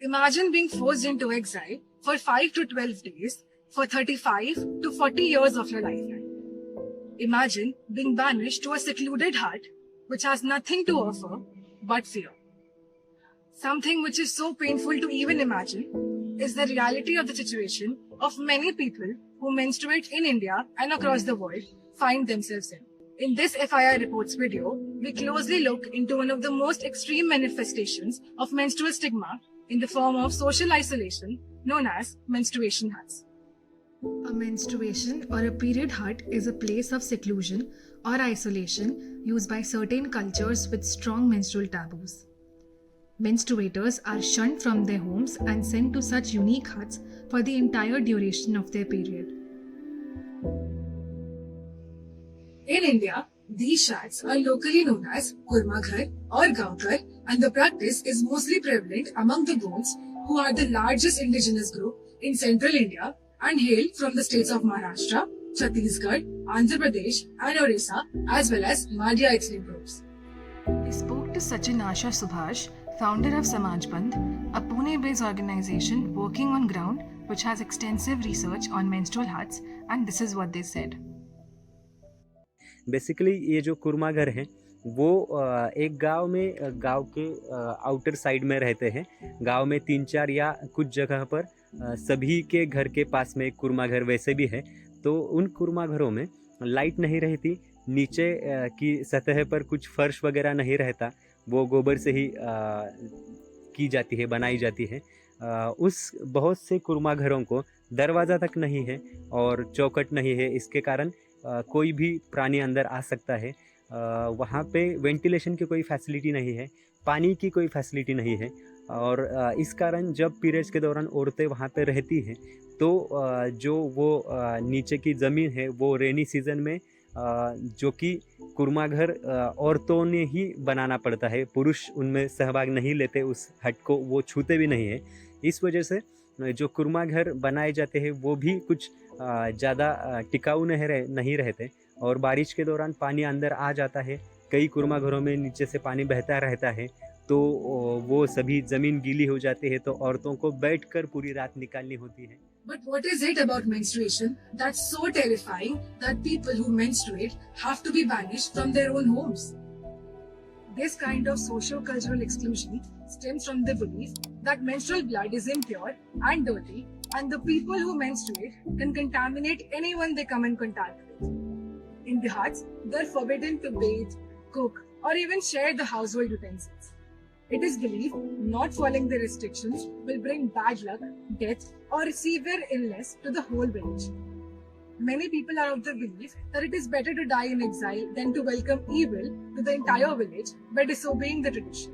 Imagine being forced into exile for 5 to 12 days for 35 to 40 years of your lifetime. Imagine being banished to a secluded hut which has nothing to offer but fear. Something which is so painful to even imagine is the reality of the situation of many people who menstruate in India and across the world find themselves in. In this FIR Reports video, we closely look into one of the most extreme manifestations of menstrual stigma in the form of social isolation known as menstruation huts. A menstruation or a period hut is a place of seclusion or isolation used by certain cultures with strong menstrual taboos. Menstruators are shunned from their homes and sent to such unique huts for the entire duration of their period. In India, these huts are locally known as kurma ghar or gaon ghar, and the practice is mostly prevalent among the Gonds, who are the largest indigenous group in central India and hail from the states of Maharashtra, Chhattisgarh, Andhra Pradesh and Orissa, as well as Madhya ethnic groups. We spoke to Sachin Asha Subhash, founder of Samaj Bandh, a Pune-based organization working on ground which has extensive research on menstrual huts, and this is what they said. Basically ये जो कुरमा घर हैं वो एक गांव के outer side में रहते हैं. गांव में 3-4 या कुछ जगह पर सभी के घर के पास में एक कुरमा घर वैसे भी है. तो उन कुरमा घरों में लाइट नहीं रहती, नीचे की सतह पर कुछ फर्श वगैरह नहीं रहता, वो गोबर से ही की जाती है, बनाई जाती है. उस बहुत से कुरमा घरों को दरवाज़ा तक नहीं है और चौखट नहीं है. इसके कारण कोई भी प्राणी अंदर आ सकता है. वहाँ पे वेंटिलेशन की कोई फैसिलिटी नहीं है, पानी की कोई फैसिलिटी नहीं है. और इस कारण जब पीरियड्स के दौरान औरतें वहाँ पे रहती हैं तो जो वो नीचे की ज़मीन है वो रेनी सीज़न में जो कि कुरमा घर औरतों ने ही बनाना पड़ता है, पुरुष उनमें सहभाग नहीं लेते, उस हट को वो छूते भी नहीं है. इस वजह से जो कुरमा घर बनाए जाते हैं वो भी कुछ ज़्यादा टिकाऊ नहीं रहते और बारिश के दौरान पानी अंदर आ जाता है. कई कुरमा घरों में नीचे से पानी बहता रहता है तो वो सभी ज़मीन गीली हो जाती है, तो औरतों को बैठकर पूरी रात निकालनी होती है. But what is it about menstruation that's so terrifying that people who menstruate have to be banished from their own homes? This kind of socio-cultural exclusion stems from the belief that menstrual blood is impure and dirty, and the people who menstruate can contaminate anyone they come in contact with. In the huts, they're forbidden to bathe, cook, or even share the household utensils. It is believed not following the restrictions will bring bad luck, death, or severe illness to the whole village. Many people are of the belief that it is better to die in exile than to welcome evil to the entire village by disobeying the tradition.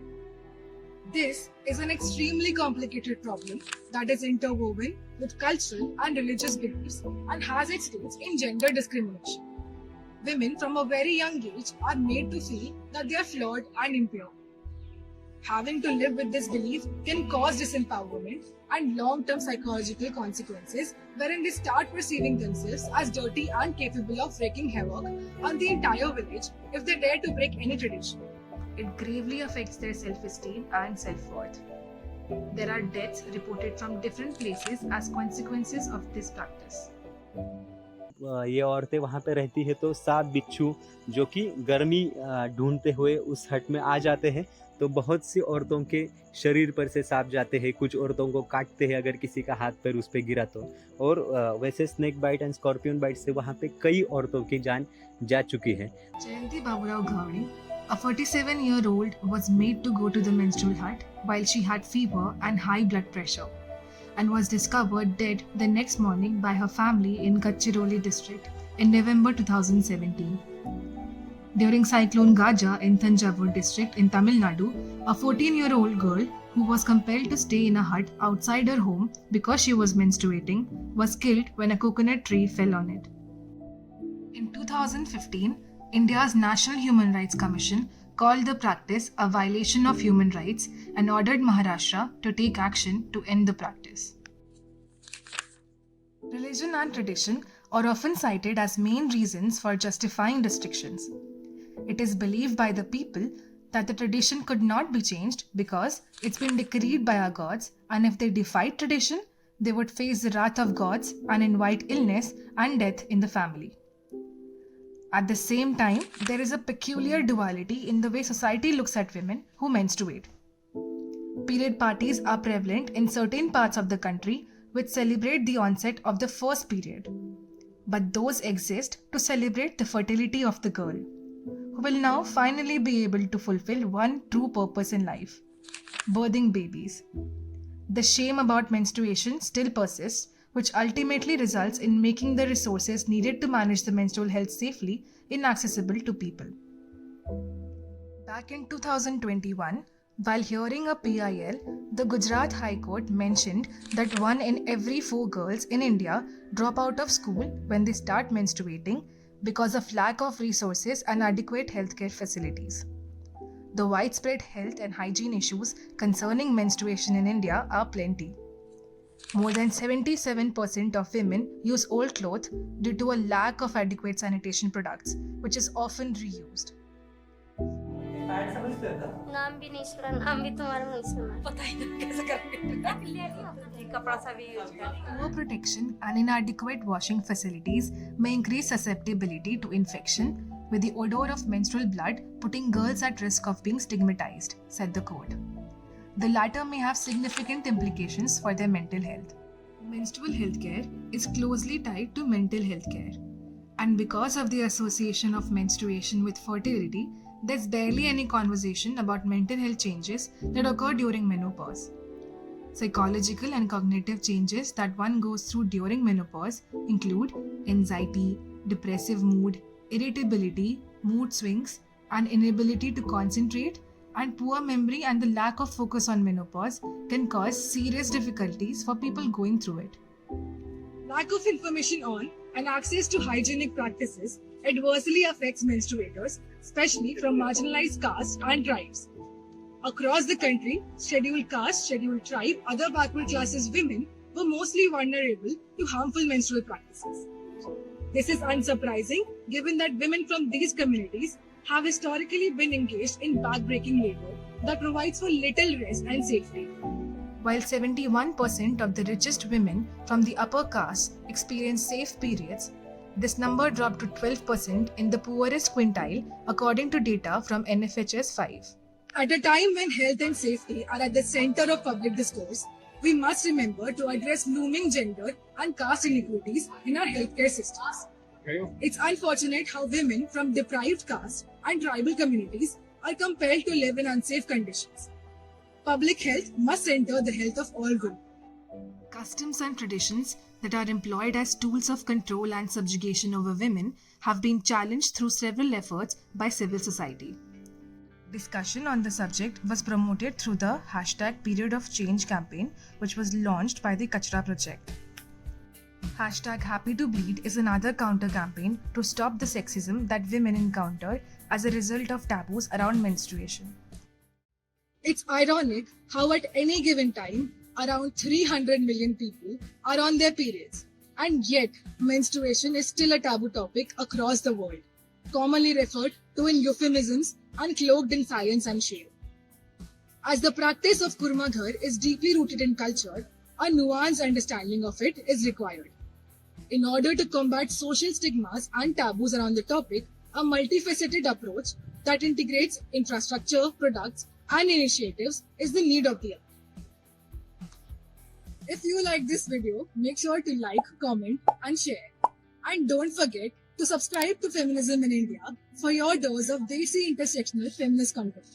This is an extremely complicated problem that is interwoven with cultural and religious beliefs and has its roots in gender discrimination. Women from a very young age are made to feel that they are flawed and impure. Having to live with this belief can cause disempowerment and long-term psychological consequences wherein they start perceiving themselves as dirty and capable of wreaking havoc on the entire village if they dare to break any tradition. It gravely affects their self-esteem and self-worth. There are deaths reported from different places as consequences of this practice. ये औरतें वहाँ पे रहती है तो सांप बिच्छू जो कि गर्मी ढूंढते हुए उस हट में आ जाते हैं, तो बहुत सी औरतों के शरीर पर से सांप जाते हैं, कुछ औरतों को काटते हैं अगर किसी का हाथ पैर उस पर गिरा तो. और वैसे snake bite and scorpion bite से वहाँ पे कई औरतों की जान जा चुकी है. जयंती Baburao घावड़े, a 47-year-old, was made to go to the menstrual hut while she had fever and high blood pressure, and was discovered dead the next morning by her family in Gadchiroli district in November 2017. During Cyclone Gaja in Thanjavur district in Tamil Nadu, a 14-year-old girl who was compelled to stay in a hut outside her home because she was menstruating was killed when a coconut tree fell on it. In 2015, India's National Human Rights Commission called the practice a violation of human rights and ordered Maharashtra to take action to end the practice. Religion and tradition are often cited as main reasons for justifying restrictions. It is believed by the people that the tradition could not be changed because it's been decreed by our gods and if they defied tradition, they would face the wrath of gods and invite illness and death in the family. At the same time, there is a peculiar duality in the way society looks at women who menstruate. Period parties are prevalent in certain parts of the country which celebrate the onset of the first period. But those exist to celebrate the fertility of the girl, who will now finally be able to fulfill one true purpose in life: birthing babies. The shame about menstruation still persists, which ultimately results in making the resources needed to manage the menstrual health safely inaccessible to people. Back in 2021, while hearing a PIL, the Gujarat High Court mentioned that 1 in every 4 girls in India drop out of school when they start menstruating because of lack of resources and adequate healthcare facilities. The widespread health and hygiene issues concerning menstruation in India are plenty. More than 77% of women use old clothes due to a lack of adequate sanitation products, which is often reused. नाम भी नहीं सुना, नाम भी तुम्हारा नहीं सुना, पता ही नहीं कैसे करेंगे। कपड़ा सा भी यूज करेंगे। Poor protection and inadequate washing facilities may increase susceptibility to infection, with the odor of menstrual blood putting girls at risk of being stigmatized, said the court. The latter may have significant implications for their mental health. Menstrual healthcare is closely tied to mental health care, and because of the association of menstruation with fertility, there's barely any conversation about mental health changes that occur during menopause. Psychological and cognitive changes that one goes through during menopause include anxiety, depressive mood, irritability, mood swings, and inability to concentrate, and poor memory and the lack of focus on menopause can cause serious difficulties for people going through it. Lack of information on and access to hygienic practices adversely affects menstruators, especially from marginalized castes and tribes. Across the country, scheduled caste, scheduled tribe, other backward classes women were mostly vulnerable to harmful menstrual practices. This is unsurprising given that women from these communities have historically been engaged in backbreaking labor that provides for little rest and safety. While 71% of the richest women from the upper caste experience safe periods, this number dropped to 12% in the poorest quintile according to data from NFHS 5. At a time when health and safety are at the center of public discourse, we must remember to address looming gender and caste inequities in our healthcare systems. It's unfortunate how women from deprived caste and tribal communities are compelled to live in unsafe conditions. Public health must center the health of all women. Customs and traditions that are employed as tools of control and subjugation over women have been challenged through several efforts by civil society. Discussion on the subject was promoted through the #PeriodOfChange campaign, which was launched by the Kachra Project. #HappyToBleed is another counter-campaign to stop the sexism that women encounter as a result of taboos around menstruation. It's ironic how at any given time, around 300 million people are on their periods, and yet menstruation is still a taboo topic across the world, commonly referred to in euphemisms and cloaked in silence and shame. As the practice of kurma ghar is deeply rooted in culture, a nuanced understanding of it is required. In order to combat social stigmas and taboos around the topic, a multifaceted approach that integrates infrastructure, products, and initiatives is the need of the hour. If you like this video, make sure to like, comment, and share. And don't forget to subscribe to Feminism in India for your dose of desi intersectional feminist content.